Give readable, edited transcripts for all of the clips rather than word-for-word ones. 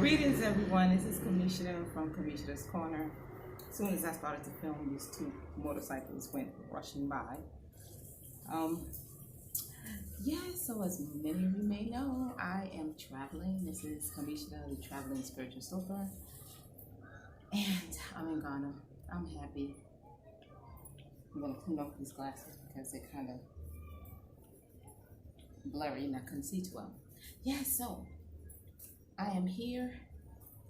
Greetings, everyone. This is Kamisha from Kamisha's Corner. As soon as I started to film, these two motorcycles went rushing by. So as many of you may know, I am traveling. This is Kamisha, the traveling spiritual soaper, and I'm in Ghana. I'm happy. I'm gonna clean off these glasses because they're kind of blurry and I couldn't see too well. So I am here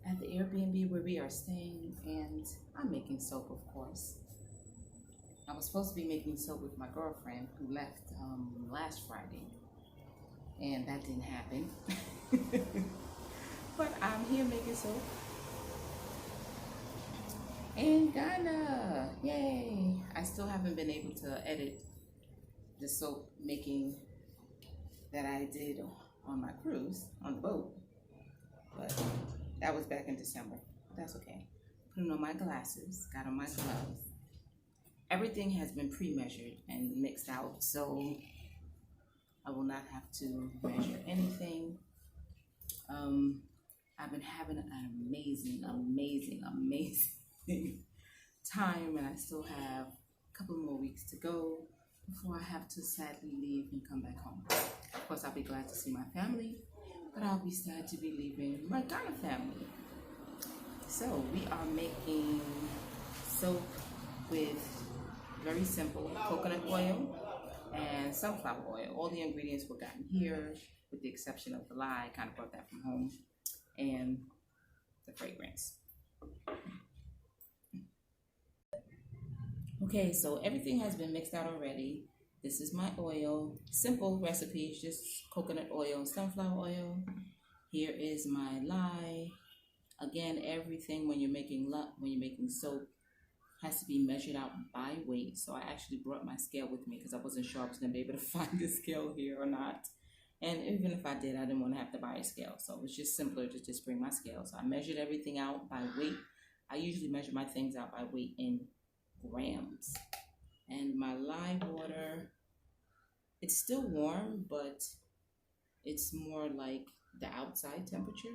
at the Airbnb where we are staying, and I'm making soap, of course. I was supposed to be making soap with my girlfriend who left last Friday, and that didn't happen. But I'm here making soap in Ghana. Yay! I still haven't been able to edit the soap making that I did on my cruise on the boat, but that was back in December. That's okay. Putting on my glasses, got on my gloves. Everything has been pre-measured and mixed out, so I will not have to measure anything. I've been having an amazing time, and I still have a couple more weeks to go before I have to sadly leave and come back home. Of course, I'll be glad to see my family, but I'll be sad to be leaving my Ghana family. So we are making soap with very simple coconut oil and sunflower oil. All the ingredients were gotten here, with the exception of the lye. I kind of brought that from home, and the fragrance. Okay, so everything has been mixed out already. This is my oil. Simple recipes, just coconut oil, sunflower oil. Here is my lye. Again, everything when you're making soap has to be measured out by weight. So I actually brought my scale with me because I wasn't sure I was going to be able to find the scale here or not. And even if I did, I didn't want to have to buy a scale. So it was just simpler to just bring my scale. So I measured everything out by weight. I usually measure my things out by weight in grams. And my lye water, it's still warm, but it's more like the outside temperature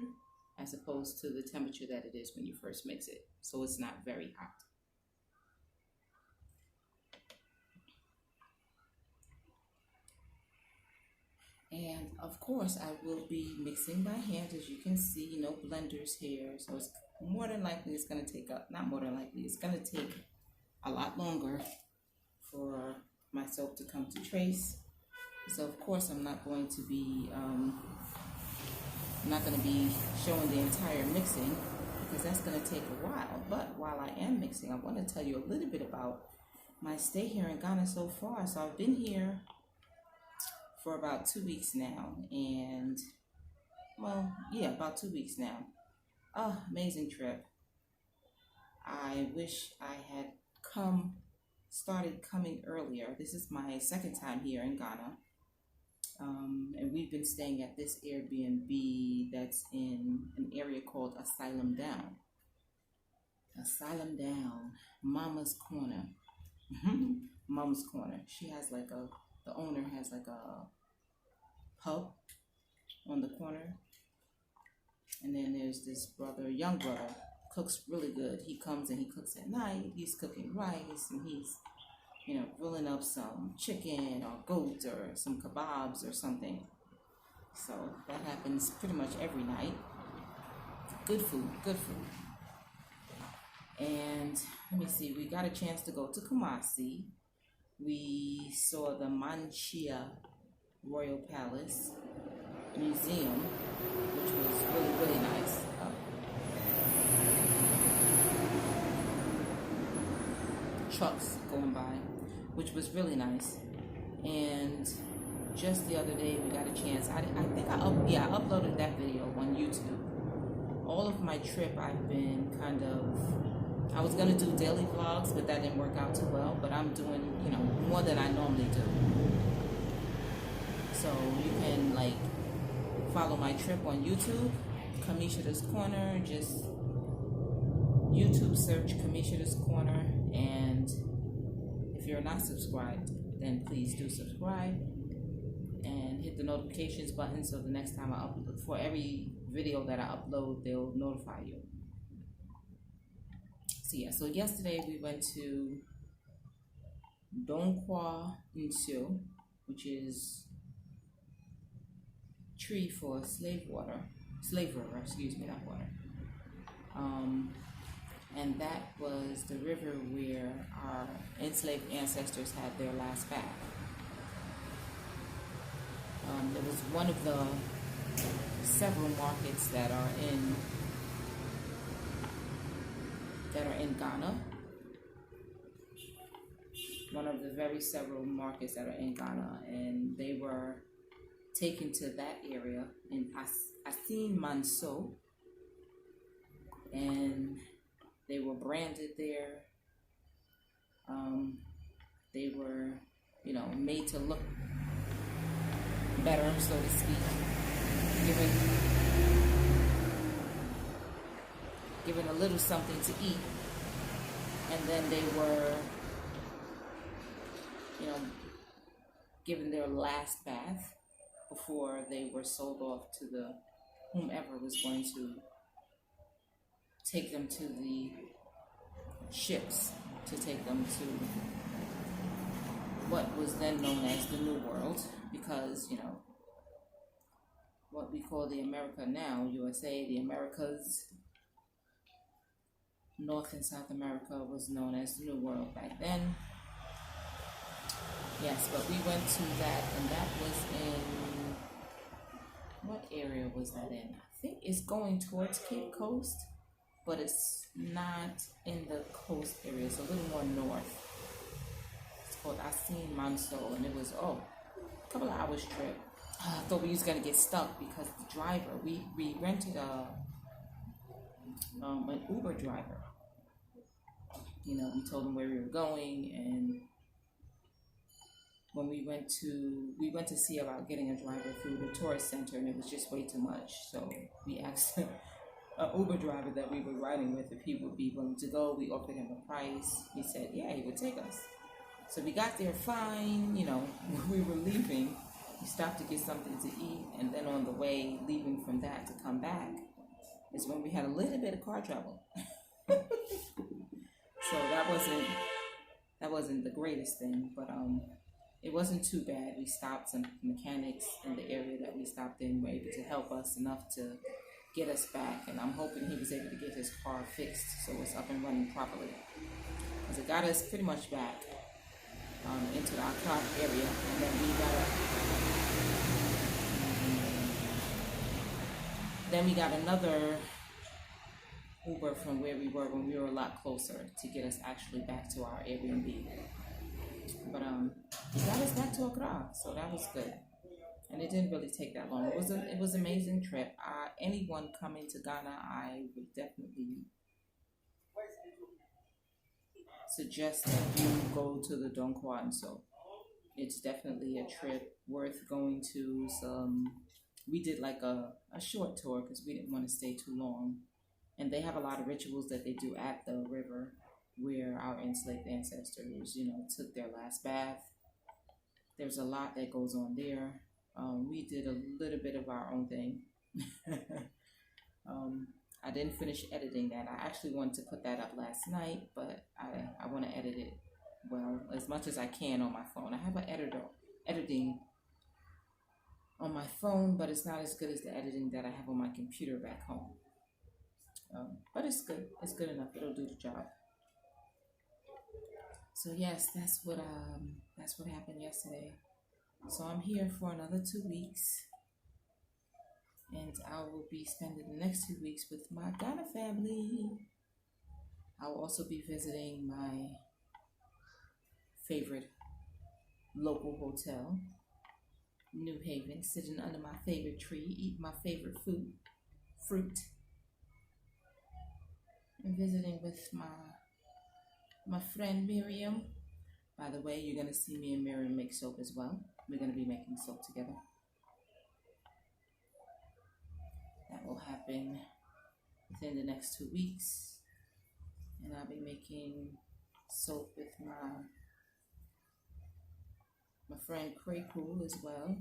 as opposed to the temperature that it is when you first mix it. So it's not very hot. And of course, I will be mixing by hand. As you can see, no blenders here. So it's more than likely it's going to take it's going to take a lot longer for my soap to come to trace. So of course, I'm not going to be showing the entire mixing because that's going to take a while. But while I am mixing, I want to tell you a little bit about my stay here in Ghana so far. So I've been here for about 2 weeks now, and about 2 weeks now. Oh, amazing trip. I wish I had started coming earlier. This is my second time here in Ghana. And we've been staying at this Airbnb that's in an area called Asylum Down. Asylum Down, Mama's Corner. Mama's Corner. The owner has like a pub on the corner. And then there's this young brother, cooks really good. He comes and he cooks at night. He's cooking rice and he's grilling up some chicken or goat or some kebabs or something. So that happens pretty much every night. Good food. And let me see, we got a chance to go to Kumasi. We saw the Manchia Royal Palace Museum, which was really, really nice. Trucks going by, which was really nice. And just the other day we got a chance, I think I uploaded that video on YouTube. All of my trip I've been I was going to do daily vlogs, but that didn't work out too well. But I'm doing more than I normally do. So you can follow my trip on YouTube, Kamisha's Corner. Just YouTube search Kamisha's Corner, and if you're not subscribed, then please do subscribe and hit the notifications button so the next time I upload, for every video that I upload, they'll notify you. So yeah, so yesterday we went to Dongkwa Inseo, which is tree for slave river, excuse me, not water. And that was the river where our enslaved ancestors had their last bath. It was one of the several markets that are in Ghana. One of the very several markets that are in Ghana, and they were taken to that area in Asin Manso, and they were branded there. They were, made to look better, so to speak, given a little something to eat, and then they were, given their last bath before they were sold off to whomever was going to take them to the ships to take them to what was then known as the New World, because what we call the America now, USA, the Americas, North and South America was known as the New World back then. Yes, but we went to that, and that was in, what area was that in? I think it's going towards Cape Coast, but it's not in the coast area. It's a little more north. It's called Asin Manso, and it was, a couple of hours trip. I thought we was going to get stuck because the driver, we rented an Uber driver. We told him where we were going, and when we went to see about getting a driver through the tourist center, and it was just way too much. So we asked an Uber driver that we were riding with if he would be willing to go. We offered him a price. He said, yeah, he would take us. So we got there fine. When we were leaving, we stopped to get something to eat, and then on the way leaving from that to come back is when we had a little bit of car trouble. So that wasn't the greatest thing, but it wasn't too bad. We stopped some mechanics in the area that we stopped in, were able to help us enough to get us back, and I'm hoping he was able to get his car fixed so it's up and running properly, because it got us pretty much back into the Accra area, and then we got another Uber from where we were when we were a lot closer to get us actually back to our Airbnb. But it got us back to Accra, so that was good, and it didn't really take that long. It was an amazing trip. Anyone coming to Ghana, I would definitely suggest that you go to the Dongkwa Inseo. It's definitely a trip worth going to. We did like a short tour because we didn't want to stay too long, and they have a lot of rituals that they do at the river where our enslaved ancestors, took their last bath. There's a lot that goes on there. We did a little bit of our own thing. I didn't finish editing that. I actually wanted to put that up last night, but I want to edit it well as much as I can on my phone. I have an editing on my phone, but it's not as good as the editing that I have on my computer back home. But it's good. It's good enough. It'll do the job. So yes, that's what happened yesterday. So I'm here for another 2 weeks, and I will be spending the next 2 weeks with my Ghana family. I will also be visiting my favorite local hotel, New Haven, sitting under my favorite tree, eating my favorite fruit, and visiting with my friend Miriam. By the way, you're going to see me and Miriam make soap as well. We're going to be making soap together. That will happen within the next 2 weeks. And I'll be making soap with my friend Cray Cool as well.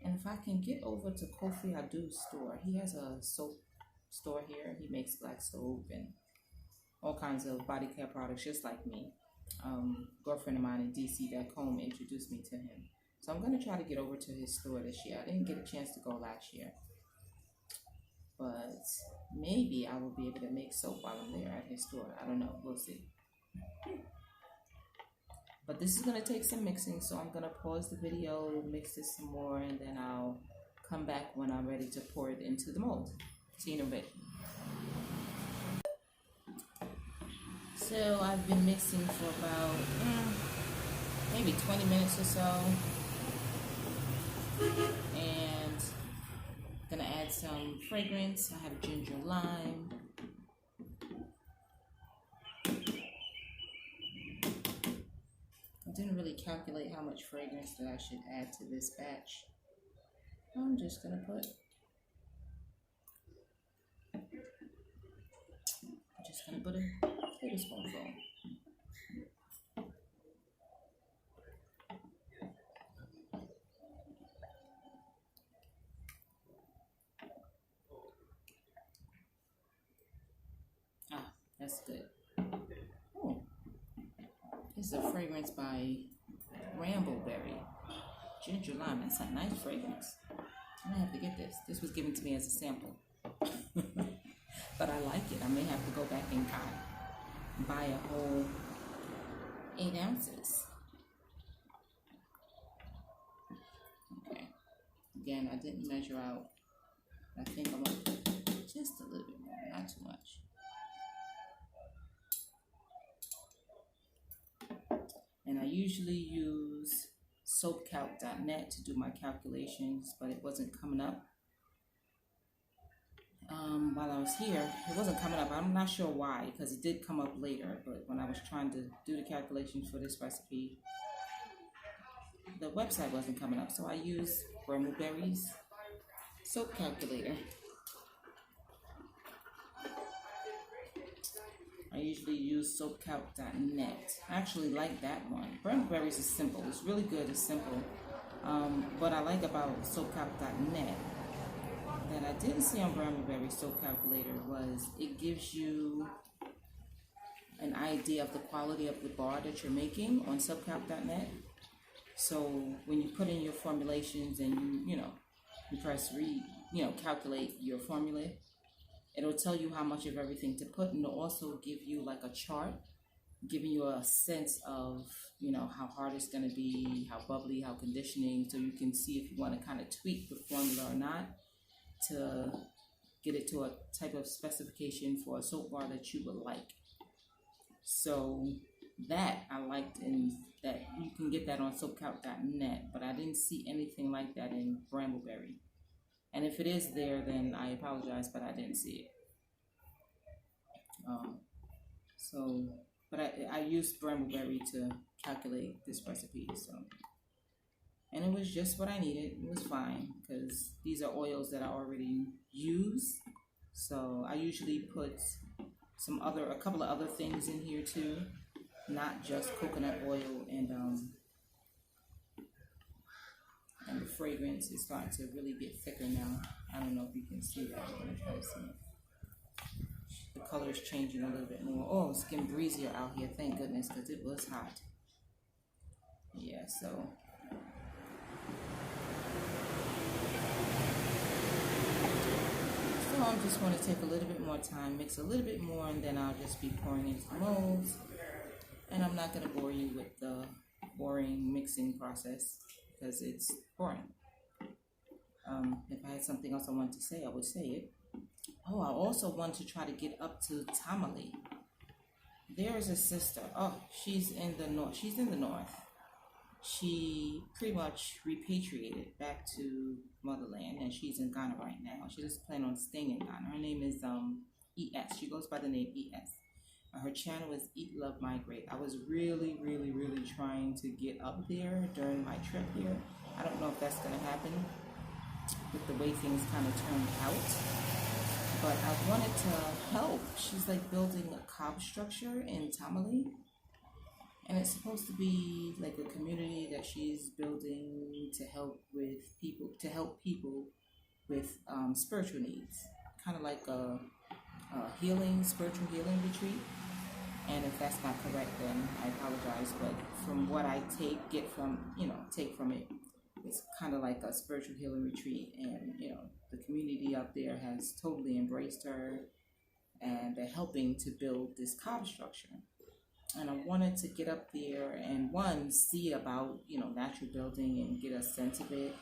And of if I can get over to Kofi Adu's store, he has a soap store here. He makes black soap and all kinds of body care products, just like me. Girlfriend of mine in DC back home introduced me to him. So I'm going to try to get over to his store this year. I didn't get a chance to go last year. But maybe I will be able to make soap while I'm there at his store. I don't know. We'll see. But this is going to take some mixing, so I'm going to pause the video, mix this some more, and then I'll come back when I'm ready to pour it into the mold. See you in a bit. So I've been mixing for about maybe 20 minutes or so. And I'm going to add some fragrance. I have ginger lime. I didn't really calculate how much fragrance that I should add to this batch. I'm just going to put a tablespoonful. That's good. Oh, this is a fragrance by Brambleberry. Ginger lime. That's a nice fragrance. I might have to get this. This was given to me as a sample. But I like it. I may have to go back and buy a whole 8 ounces. Okay. Again, I didn't measure out. I think I'm going to put just a little bit more, not too much. And I usually use soapcalc.net to do my calculations, but it wasn't coming up. While I was here, it wasn't coming up. I'm not sure why, because it did come up later, but when I was trying to do the calculations for this recipe, the website wasn't coming up. So I used Brambleberry's soap calculator. I usually use soapcalc.net. I actually like that one. Brambleberry's is simple. It's really good. It's simple. What I like about soapcalc.net that I didn't see on Brambleberry soap calculator was it gives you an idea of the quality of the bar that you're making on soapcalc.net. So when you put in your formulations and you press calculate your formula, it'll tell you how much of everything to put, and it'll also give you like a chart, giving you a sense of, how hard it's going to be, how bubbly, how conditioning, so you can see if you want to kind of tweak the formula or not to get it to a type of specification for a soap bar that you would like. So that I liked, in that you can get that on soapcalc.net, but I didn't see anything like that in Brambleberry. And if it is there, then I apologize, but I didn't see it. But I used Brambleberry to calculate this recipe, and it was just what I needed. It was fine, because these are oils that I already use. So I usually put a couple of other things in here too, not just coconut oil, and the fragrance is starting to really get thicker now. I don't know if you can see that. I'm going to try to see it. The color is changing a little bit more. Oh, it's getting breezier out here. Thank goodness, because it was hot. Yeah, so I'm just going to take a little bit more time, mix a little bit more, and then I'll just be pouring into the molds. And I'm not going to bore you with the boring mixing process, because it's boring. If I had something else I wanted to say, I would say it. Oh, I also want to try to get up to Tamale. There is a sister. Oh, she's in the north. She pretty much repatriated back to motherland, and she's in Ghana right now. She doesn't plan on staying in Ghana. Her name is ES. She goes by the name ES. Her channel is Eat, Love, Migrate. I was really, really, really trying to get up there during my trip here. I don't know if that's going to happen with the way things kind of turned out, but I wanted to help. She's like building a cob structure in Tamale, And it's supposed to be like a community that she's building to help people with spiritual needs, kind of like a spiritual healing retreat. And if that's not correct, then I apologize. But from what I take from it, it's kind of like a spiritual healing retreat. And the community up there has totally embraced her, and they're helping to build this cottage structure. And I wanted to get up there and see about natural building and get a sense of it.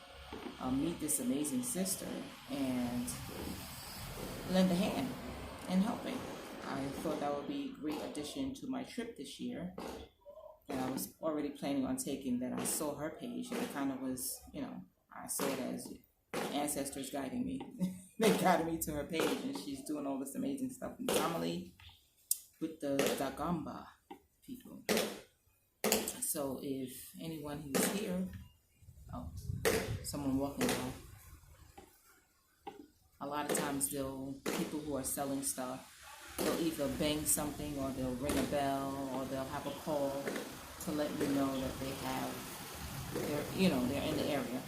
Meet this amazing sister and lend a hand in helping. I thought that would be a great addition to my trip this year that I was already planning on taking. That I saw her page, and it kind of was, I saw it as ancestors guiding me. They guided me to her page, and she's doing all this amazing stuff in Tamale with the Dagamba people. So if anyone who's here, someone walking by, a lot of times people who are selling stuff, they'll either bang something, or they'll ring a bell, or they'll have a call to let you know that they're in the area.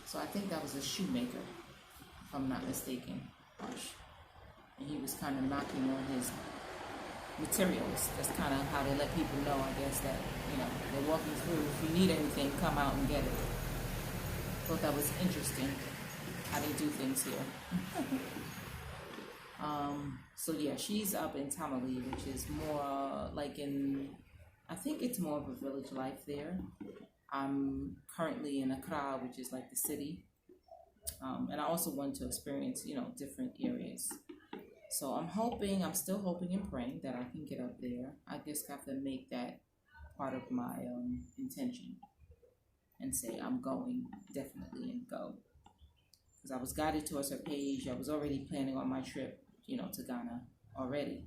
So I think that was a shoemaker, if I'm not mistaken, and he was kind of knocking on his materials. That's kind of how they let people know, I guess, that they're walking through. If you need anything, come out and get it. Thought that was interesting how they do things here. So yeah, she's up in Tamale, which is more like I think it's more of a village life there. I'm currently in Accra, which is like the city. And I also want to experience, different areas. So I'm still hoping and praying that I can get up there. I just have to make that part of my intention and say I'm going, definitely, and go. Because I was guided towards her page. I was already planning on my trip, to Ghana already.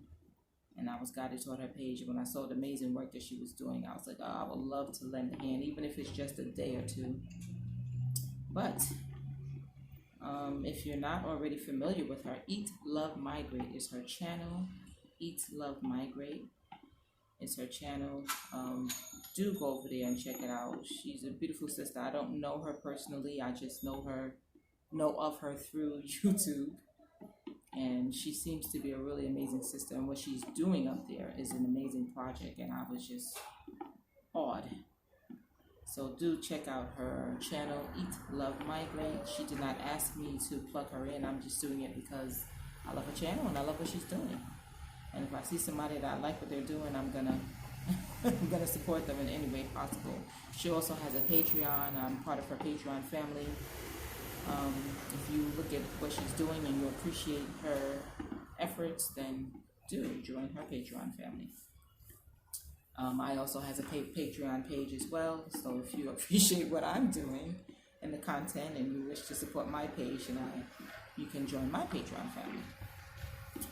And I was guided toward her page. When I saw the amazing work that she was doing, I was like, I would love to lend a hand, even if it's just a day or two. But if you're not already familiar with her, Eat, Love, Migrate is her channel. Eat, Love, Migrate is her channel. Do go over there and check it out. She's a beautiful sister. I don't know her personally. I just know of her through YouTube. And she seems to be a really amazing sister. And what she's doing up there is an amazing project. And I was just awed. So do check out her channel, Eat, Love, Migrate. She did not ask me to plug her in. I'm just doing it because I love her channel and I love what she's doing. And if I see somebody that I like what they're doing, I'm gonna support them in any way possible. She also has a Patreon. I'm part of her Patreon family. If you look at what she's doing and you appreciate her efforts, then do join her Patreon family. I also has a Patreon page as well. So if you appreciate what I'm doing and the content and you wish to support my page, you can join my Patreon family.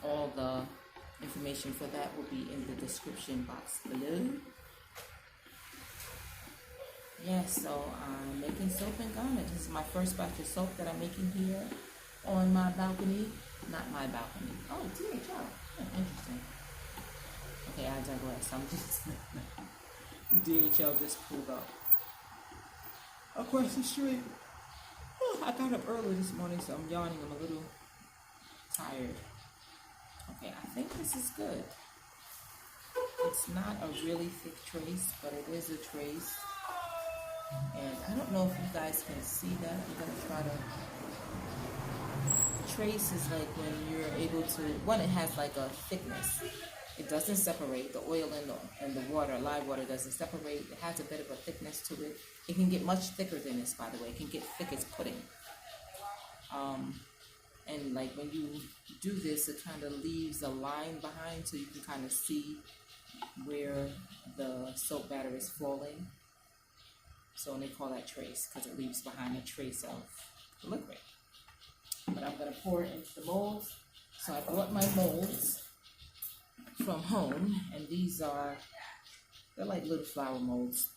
All the information for that will be in the description box below. Yes, so I'm making soap in Ghana. This is my first batch of soap that I'm making here on my balcony. Not my balcony. Oh, DHL. Interesting. Okay, I digress. I'm just DHL just pulled up across the street. I got up early this morning, so I'm yawning. I'm a little tired. Okay, I think this is good. It's not a really thick trace, but it is a trace. And I don't know if you guys can see that. I'm going to try to... The trace is like when you're able to... it has like a thickness. It doesn't separate. The oil and the water, live water, doesn't separate. It has a bit of a thickness to it. It can get much thicker than this, by the way. It can get thick as pudding. And like when you do this, it kind of leaves a line behind so you can kind of see where the soap batter is falling. So they call that trace because it leaves behind a trace of liquid. But I'm going to pour it into the molds. So I bought my molds from home, and they're like little flower molds.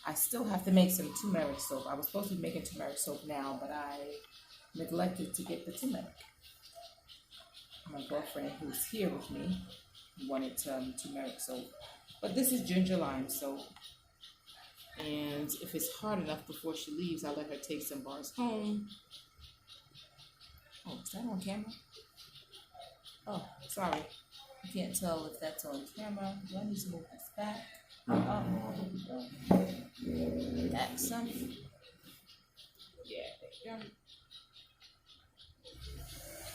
I still have to make some turmeric soap. I was supposed to be making turmeric soap now, but I neglected to get the turmeric. My girlfriend, who's here with me, wanted turmeric soap. But this is ginger lime soap. And if it's hard enough before she leaves, I'll let her take some bars home. Oh, is that on camera? Oh, sorry. You can't tell if that's on camera. Do I need to move this back? Back some. Yeah, there you go.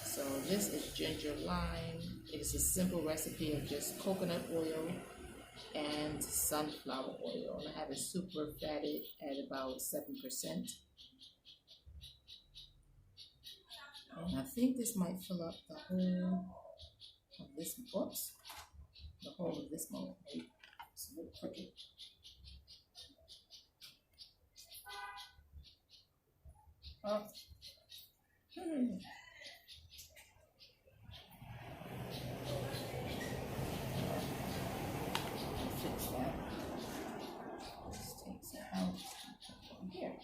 So this is ginger lime. It is a simple recipe of just coconut oil and sunflower oil. And I have it super fatted at about 7%. And I think this might fill up the whole of this, oops, the whole of this mold. It's a little crooked. Oh. Fix that. Just take some out from here.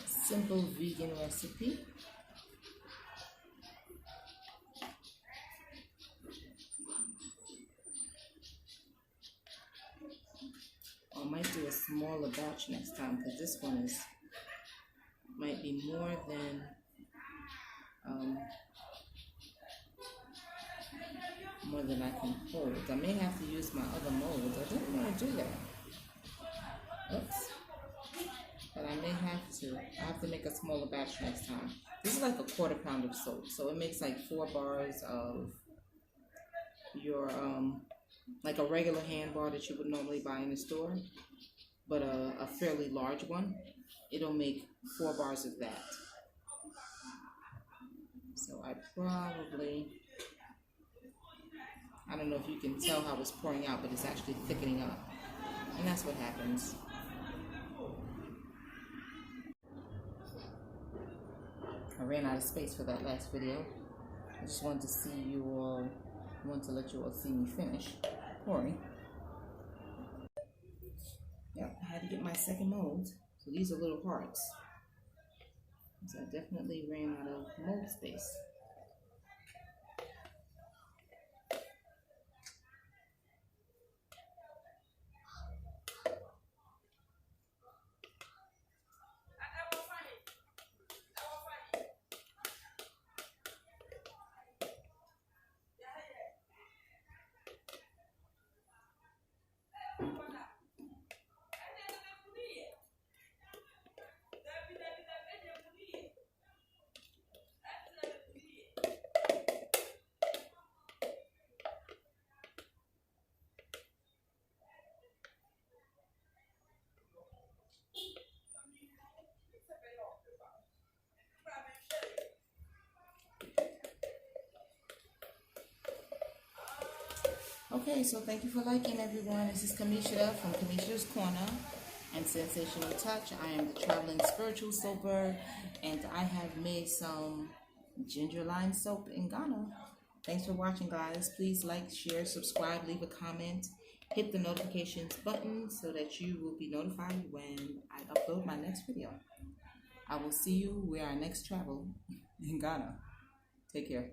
Simple vegan recipe. I might do a smaller batch next time because this one is might be more than I can hold. I may have to use my other mold. I didn't want to do that. Oops. But I may have to. I have to make a smaller batch next time. This is like a 1/4 pound of soap, so it makes like 4 bars of your like a regular hand bar that you would normally buy in the store, but a fairly large one. It'll make 4 bars of that. So I don't know if you can tell how it's pouring out, but it's actually thickening up, and that's what happens. I ran out of space for that last video. I just wanted to see you all, to let you all see me finish pouring. Yep, I had to get my second mold. So these are little hearts. So I definitely ran out of mold space. Okay, so thank you for liking, everyone. This is Kamisha from Kamisha's Corner and Sensational Touch. I am the traveling spiritual soaper, and I have made some ginger lime soap in Ghana. Thanks for watching, guys. Please like, share, subscribe, leave a comment, hit the notifications button so that you will be notified when I upload my next video. I will see you where our next travel in Ghana. Take care.